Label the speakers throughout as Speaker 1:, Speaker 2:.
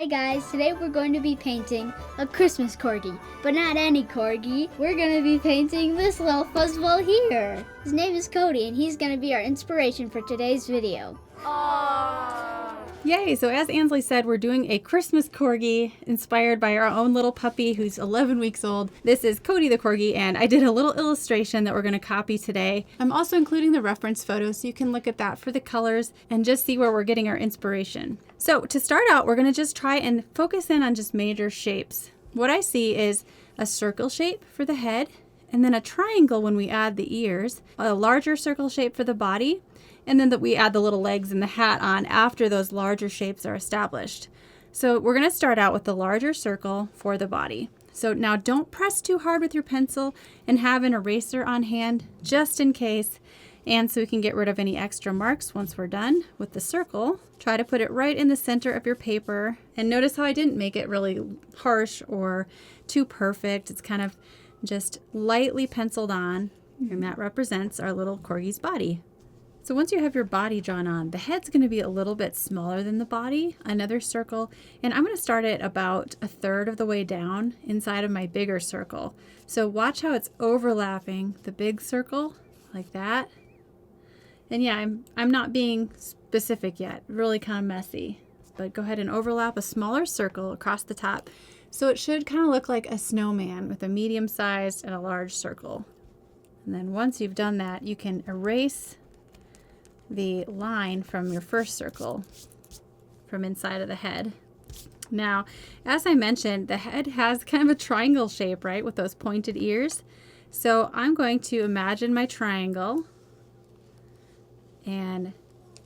Speaker 1: Hey guys, today we're going to be painting a Christmas corgi, but not any corgi. We're going to be painting this little fuzzball here. His name is Cody and he's going to be our inspiration for today's video.
Speaker 2: Yay! So as Ansley said, we're doing a Christmas corgi inspired by our own little puppy who's 11 weeks old. This is Cody the corgi, and I did a little illustration that we're going to copy today. I'm also including the reference photo so you can look at that for the colors and just see where we're getting our inspiration. So to start out, we're going to just try and focus in on just major shapes. What I see is a circle shape for the head, and then a triangle when we add the ears, a larger circle shape for the body, and then we add the little legs and the hat on after those larger shapes are established. So we're going to start out with the larger circle for the body. So now don't press too hard with your pencil and have an eraser on hand just in case, and so we can get rid of any extra marks once we're done with the circle. Try to put it right in the center of your paper, and notice how I didn't make it really harsh or too perfect. It's kind of just lightly penciled on, and that represents our little corgi's body. So once you have your body drawn on, the head's going to be a little bit smaller than the body, another circle, and I'm going to start it about a third of the way down inside of my bigger circle. So watch how it's overlapping the big circle like that. And yeah, I'm not being specific yet, really kind of messy, but go ahead and overlap a smaller circle across the top. So it should kind of look like a snowman with a medium sized and a large circle. And then once you've done that, you can erase the line from your first circle from inside of the head. Now, as I mentioned, the head has kind of a triangle shape, right, with those pointed ears. So I'm going to imagine my triangle and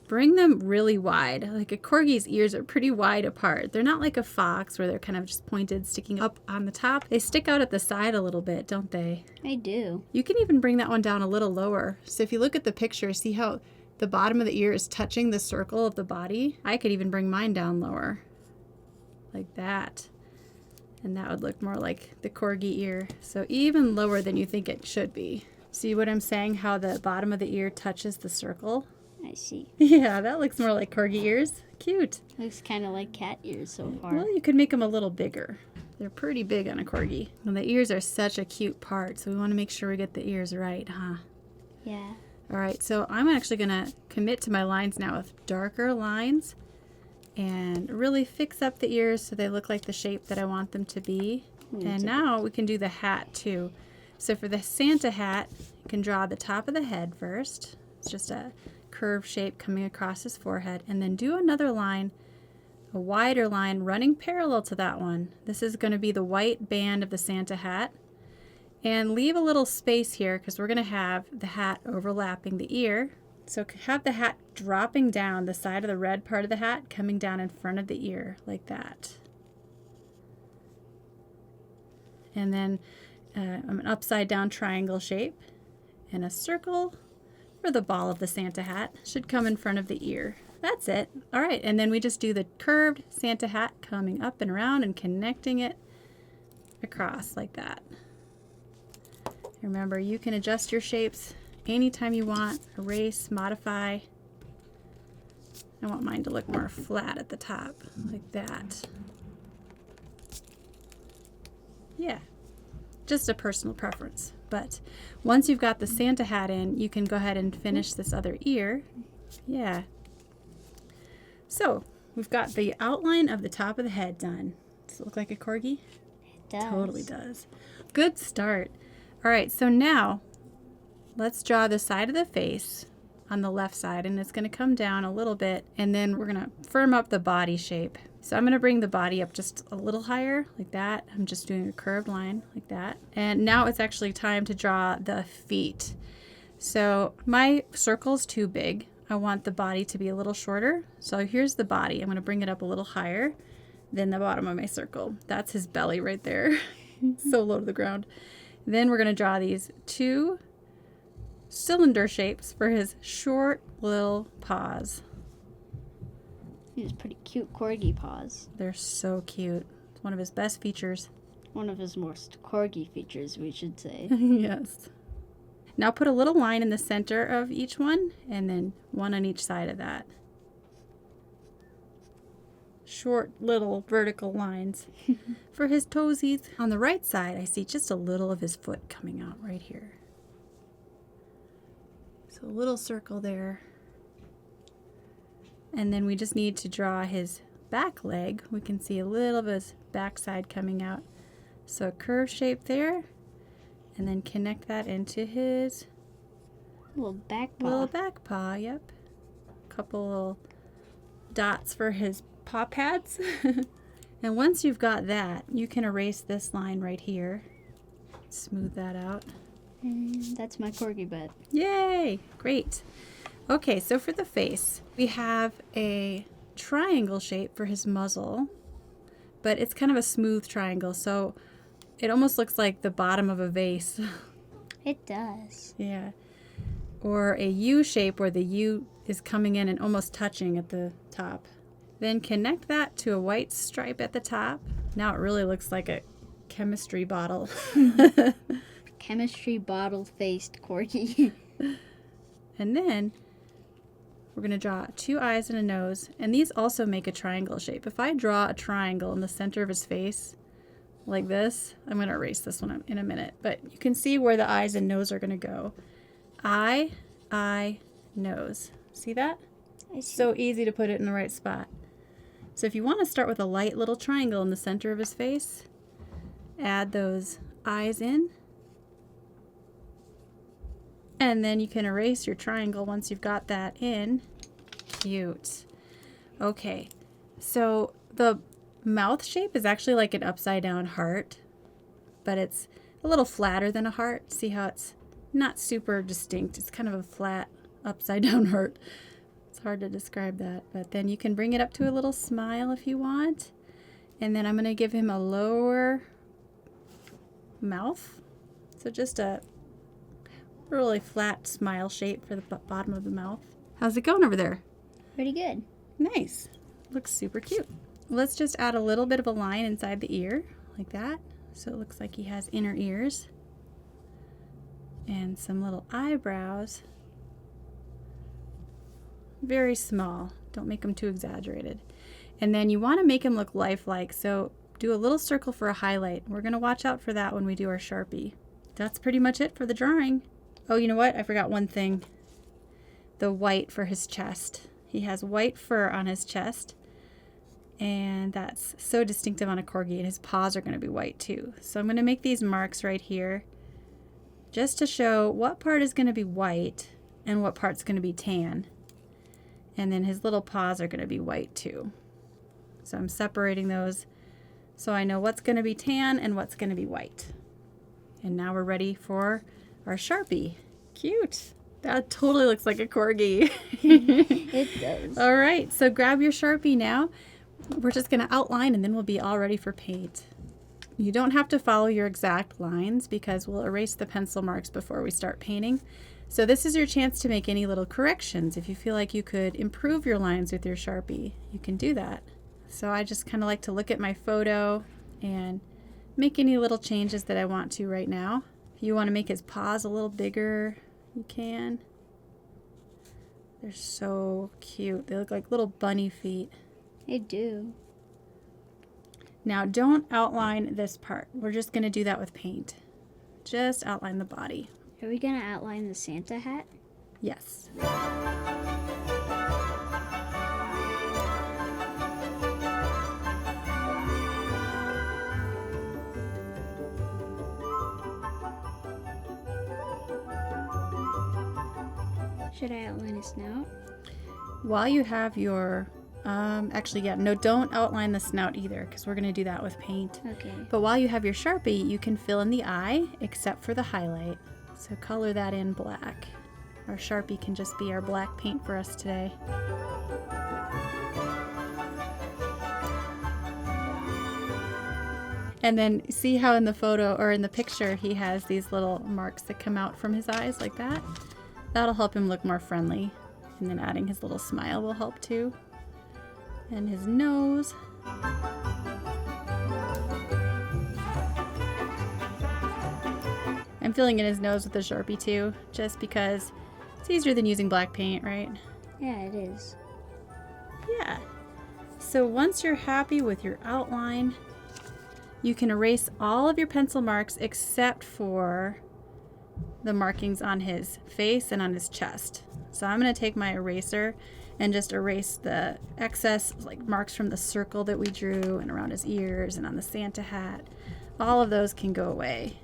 Speaker 2: bring them really wide. Like a corgi's ears are pretty wide apart. They're not like a fox where they're kind of just pointed, sticking up on the top. They stick out at the side a little bit, don't they?
Speaker 1: They do.
Speaker 2: You can even bring that one down a little lower. So if you look at the picture, see how the bottom of the ear is touching the circle of the body? I could even bring mine down lower, like that. And that would look more like the corgi ear. So even lower than you think it should be. See what I'm saying? How the bottom of the ear touches the circle?
Speaker 1: I see.
Speaker 2: Yeah, that looks more like corgi ears. Cute.
Speaker 1: Looks kind of like cat ears so far.
Speaker 2: Well, you could make them a little bigger. They're pretty big on a corgi. And the ears are such a cute part, so we want to make sure we get the ears right, huh?
Speaker 1: Yeah.
Speaker 2: All right, so I'm actually going to commit to my lines now with darker lines and really fix up the ears so they look like the shape that I want them to be. And now we can do the hat too. So for the Santa hat, you can draw the top of the head first. It's just a curved shape coming across his forehead, and then do another line, a wider line running parallel to that one. This is going to be the white band of the Santa hat. And leave a little space here because we're going to have the hat overlapping the ear. So have the hat dropping down, the side of the red part of the hat coming down in front of the ear like that. And then an upside down triangle shape and a circle for the ball of the Santa hat should come in front of the ear. That's it. All right, and then we just do the curved Santa hat coming up and around and connecting it across like that. Remember, you can adjust your shapes anytime you want, erase, modify. I want mine to look more flat at the top, like that. Yeah, just a personal preference. But once you've got the Santa hat in, you can go ahead and finish this other ear. Yeah. So we've got the outline of the top of the head done. Does it look like a corgi?
Speaker 1: It does.
Speaker 2: Totally does. Good start. All right, so now let's draw the side of the face on the left side, and it's going to come down a little bit, and then we're going to firm up the body shape. So I'm going to bring the body up just a little higher like that. I'm just doing a curved line like that. And now it's actually time to draw the feet. So my circle's too big. I want the body to be a little shorter. So here's the body. I'm going to bring it up a little higher than the bottom of my circle. That's his belly right there. So low to the ground. Then we're going to draw these two cylinder shapes for his short little paws.
Speaker 1: These pretty cute corgi paws.
Speaker 2: They're so cute. It's one of his best features.
Speaker 1: One of his most corgi features, we should say.
Speaker 2: Yes. Now put a little line in the center of each one, and then one on each side of that. short little vertical lines for his toesies. On the right side, I see just a little of his foot coming out right here. So a little circle there. And then we just need to draw his back leg. We can see a little of his backside coming out. So a curved shape there, and then connect that into his
Speaker 1: Little back paw.
Speaker 2: little back paw, yep. Couple little dots for his paw pads. And once you've got that, you can erase this line right here. Smooth that out.
Speaker 1: And that's my corgi butt.
Speaker 2: Yay! Great. Okay, so for the face, we have a triangle shape for his muzzle, but it's kind of a smooth triangle, so it almost looks like the bottom of a vase.
Speaker 1: It does.
Speaker 2: Yeah. Or a U shape where the U is coming in and almost touching at the top. Then connect that to a white stripe at the top. Now it really looks like a chemistry bottle.
Speaker 1: Chemistry bottle-faced corgi.
Speaker 2: And then we're going to draw 2 eyes and a nose. And these also make a triangle shape. If I draw a triangle in the center of his face like this, I'm going to erase this one in a minute. But you can see where the eyes and nose are going to go. Eye, nose. See that?
Speaker 1: I see.
Speaker 2: So easy to put it in the right spot. So if you want to start with a light little triangle in the center of his face, add those eyes in. And then you can erase your triangle once you've got that in. Cute. Okay, so the mouth shape is actually like an upside down heart, but it's a little flatter than a heart. See how it's not super distinct. It's kind of a flat upside down heart. It's hard to describe that, but then you can bring it up to a little smile if you want. And then I'm going to give him a lower mouth. So just a really flat smile shape for the bottom of the mouth. How's it going over there?
Speaker 1: Pretty good.
Speaker 2: Nice. Looks super cute. Let's just add a little bit of a line inside the ear, like that. So it looks like he has inner ears. And some little eyebrows. Very small. Don't make them too exaggerated. And then you want to make him look lifelike, so do a little circle for a highlight. We're going to watch out for that when we do our Sharpie. That's pretty much it for the drawing. Oh, you know what? I forgot one thing. The white for his chest. He has white fur on his chest. And that's so distinctive on a corgi, and his paws are going to be white too. So I'm going to make these marks right here just to show what part is going to be white and what part's going to be tan. And then his little paws are going to be white too. So I'm separating those so I know what's going to be tan and what's going to be white. And now we're ready for our Sharpie. Cute. That totally looks like a corgi.
Speaker 1: It does.
Speaker 2: All right, so grab your Sharpie now. We're just going to outline and then we'll be all ready for paint. You don't have to follow your exact lines because we'll erase the pencil marks before we start painting. So this is your chance to make any little corrections. If you feel like you could improve your lines with your Sharpie, you can do that. So I just kind of like to look at my photo and make any little changes that I want to right now. If you want to make his paws a little bigger, you can. They're so cute. They look like little bunny feet.
Speaker 1: They do.
Speaker 2: Now don't outline this part. We're just going to do that with paint. Just outline the body.
Speaker 1: Are we going to outline the Santa hat?
Speaker 2: Yes.
Speaker 1: Should I outline his snout?
Speaker 2: While you have your, no, don't outline the snout either because we're going to do that with paint.
Speaker 1: Okay.
Speaker 2: But while you have your Sharpie, you can fill in the eye except for the highlight. So color that in black. Our Sharpie can just be our black paint for us today. And then see how in the photo or in the picture he has these little marks that come out from his eyes like that? That'll help him look more friendly. And then adding his little smile will help too. And his nose. I'm filling in his nose with the Sharpie too, just because it's easier than using black paint, right?
Speaker 1: Yeah, it is.
Speaker 2: Yeah. So once you're happy with your outline, you can erase all of your pencil marks except for the markings on his face and on his chest. So I'm going to take my eraser and just erase the excess like marks from the circle that we drew and around his ears and on the Santa hat. All of those can go away.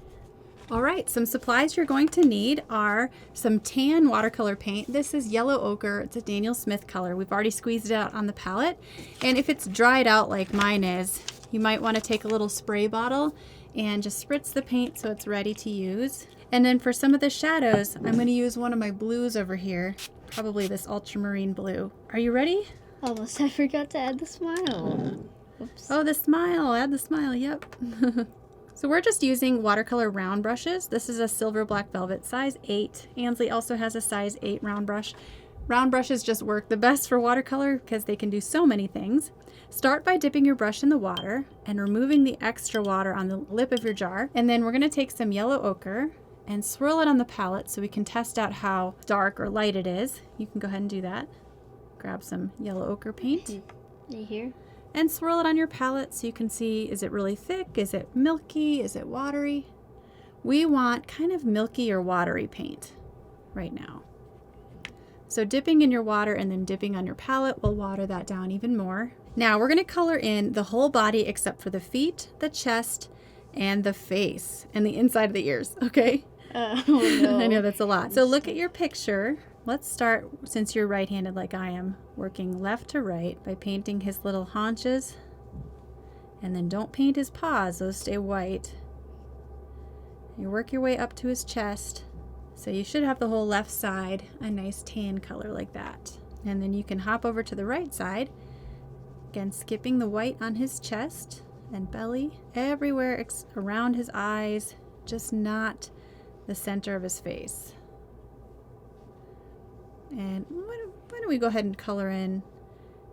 Speaker 2: All right, some supplies you're going to need are some tan watercolor paint. This is Yellow Ochre. It's a Daniel Smith color. We've already squeezed it out on the palette. And if it's dried out like mine is, you might want to take a little spray bottle and just spritz the paint so it's ready to use. And then for some of the shadows, I'm going to use one of my blues over here, probably this Ultramarine Blue. Are you ready?
Speaker 1: Almost, I forgot to add the smile. Oops.
Speaker 2: Oh, the smile. Add the smile. Yep. So we're just using watercolor round brushes. This is a silver black velvet size 8. Ansley also has a size 8 round brush. Round brushes just work the best for watercolor because they can do so many things. Start by dipping your brush in the water and removing the extra water on the lip of your jar. And then we're going to take some yellow ochre and swirl it on the palette so we can test out how dark or light it is. You can go ahead and do that. Grab some yellow ochre paint.
Speaker 1: Right here.
Speaker 2: And swirl it on your palette so you can see, is it really thick? Is it milky? Is it watery? We want kind of milky or watery paint right now. So dipping in your water and then dipping on your palette will water that down even more. Now we're going to color in the whole body except for the feet, the chest, and the face, and the inside of the ears, okay?
Speaker 1: Oh no.
Speaker 2: I know that's a lot. So look at your picture. Let's start, since you're right-handed like I am, working left to right by painting his little haunches. And then don't paint his paws, those stay white. You work your way up to his chest. So you should have the whole left side a nice tan color like that. And then you can hop over to the right side, again skipping the white on his chest and belly, everywhere around his eyes, just not the center of his face. And why don't we go ahead and color in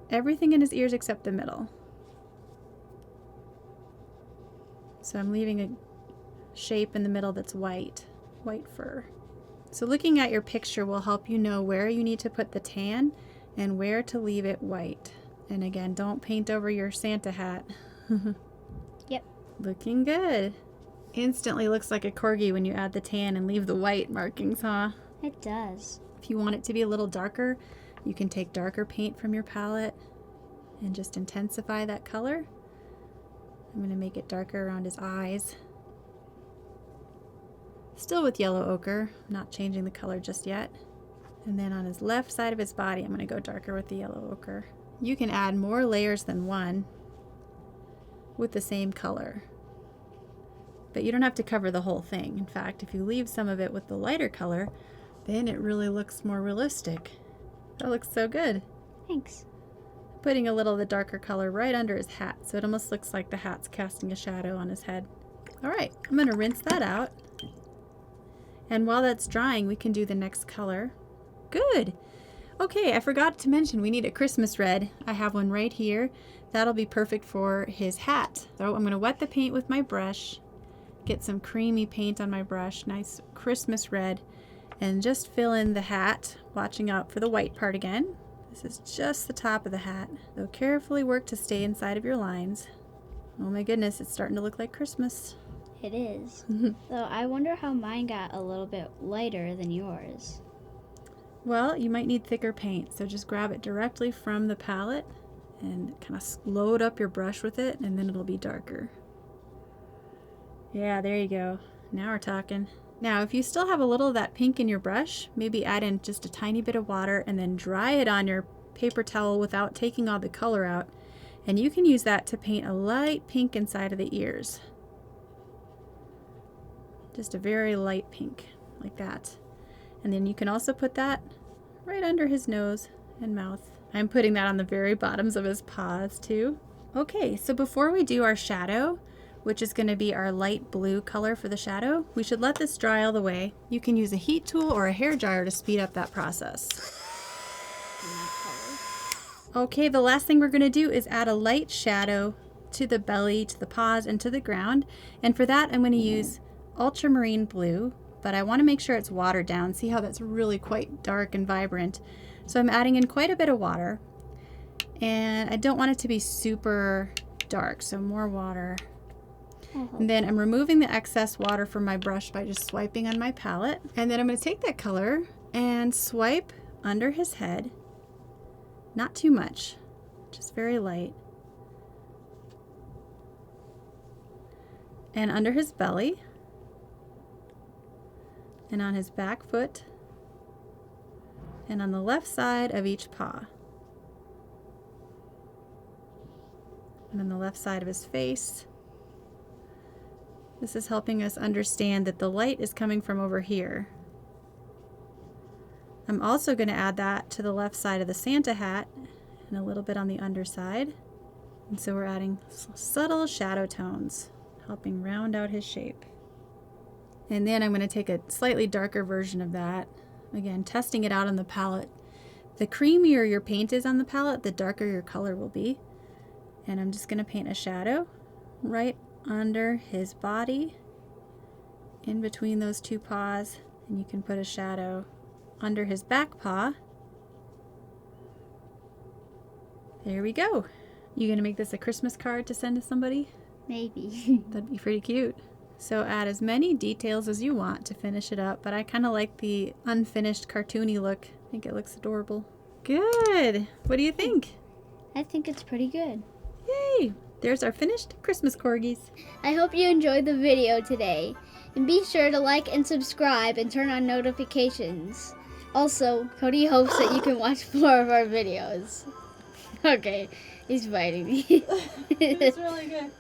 Speaker 2: everything in his ears except the middle. So I'm leaving a shape in the middle that's white fur. So looking at your picture will help you know where you need to put the tan and where to leave it white. And again, don't paint over your Santa hat.
Speaker 1: Yep.
Speaker 2: Looking good. Instantly looks like a corgi when you add the tan and leave the white markings, huh?
Speaker 1: It does.
Speaker 2: If you want it to be a little darker, you can take darker paint from your palette and just intensify that color. I'm going to make it darker around his eyes. Still with yellow ochre, I'm not changing the color just yet. And then on his left side of his body, I'm going to go darker with the yellow ochre. You can add more layers than one with the same color. But you don't have to cover the whole thing. In fact, if you leave some of it with the lighter color, then it really looks more realistic. That looks so good.
Speaker 1: Thanks.
Speaker 2: Putting a little of the darker color right under his hat, so it almost looks like the hat's casting a shadow on his head. All right, I'm going to rinse that out. And while that's drying, we can do the next color. Good. Okay, I forgot to mention we need a Christmas red. I have one right here. That'll be perfect for his hat. So I'm going to wet the paint with my brush, get some creamy paint on my brush, nice Christmas red, and just fill in the hat, watching out for the white part again. This is just the top of the hat. So carefully work to stay inside of your lines. Oh my goodness, it's starting to look like Christmas.
Speaker 1: It is. So I wonder how mine got a little bit lighter than yours.
Speaker 2: Well, you might need thicker paint, so just grab it directly from the palette and kind of load up your brush with it, and then it'll be darker. Yeah, there you go. Now we're talking. Now, if you still have a little of that pink in your brush, maybe add in just a tiny bit of water and then dry it on your paper towel without taking all the color out. And you can use that to paint a light pink inside of the ears. Just a very light pink, like that. And then you can also put that right under his nose and mouth. I'm putting that on the very bottoms of his paws too. Okay, so before we do our shadow, which is going to be our light blue color for the shadow, we should let this dry all the way. You can use a heat tool or a hair dryer to speed up that process. Okay, the last thing we're going to do is add a light shadow to the belly, to the paws, and to the ground. And for that, I'm going to use Ultramarine Blue, but I want to make sure it's watered down. See how that's really quite dark and vibrant. So I'm adding in quite a bit of water. And I don't want it to be super dark, so more water.
Speaker 1: Uh-huh.
Speaker 2: And then I'm removing the excess water from my brush by just swiping on my palette. And then I'm going to take that color and swipe under his head. Not too much, just very light. And under his belly. And on his back foot. And on the left side of each paw. And on the left side of his face. This is helping us understand that the light is coming from over here. I'm also going to add that to the left side of the Santa hat and a little bit on the underside. And so we're adding subtle shadow tones, helping round out his shape. And then I'm going to take a slightly darker version of that. Again, testing it out on the palette. The creamier your paint is on the palette, the darker your color will be. And I'm just going to paint a shadow right under his body, in between those two paws, and you can put a shadow under his back paw. There we go. You gonna make this a Christmas card to send to somebody?
Speaker 1: Maybe.
Speaker 2: That'd be pretty cute. So add as many details as you want to finish it up, but I kind of like the unfinished cartoony look. I think it looks adorable. Good. What do you think?
Speaker 1: I think it's pretty good.
Speaker 2: Yay! There's our finished Christmas corgis.
Speaker 1: I hope you enjoyed the video today. And be sure to like and subscribe and turn on notifications. Also, Cody hopes that you can watch more of our videos. Okay, he's biting me.
Speaker 2: It's really good.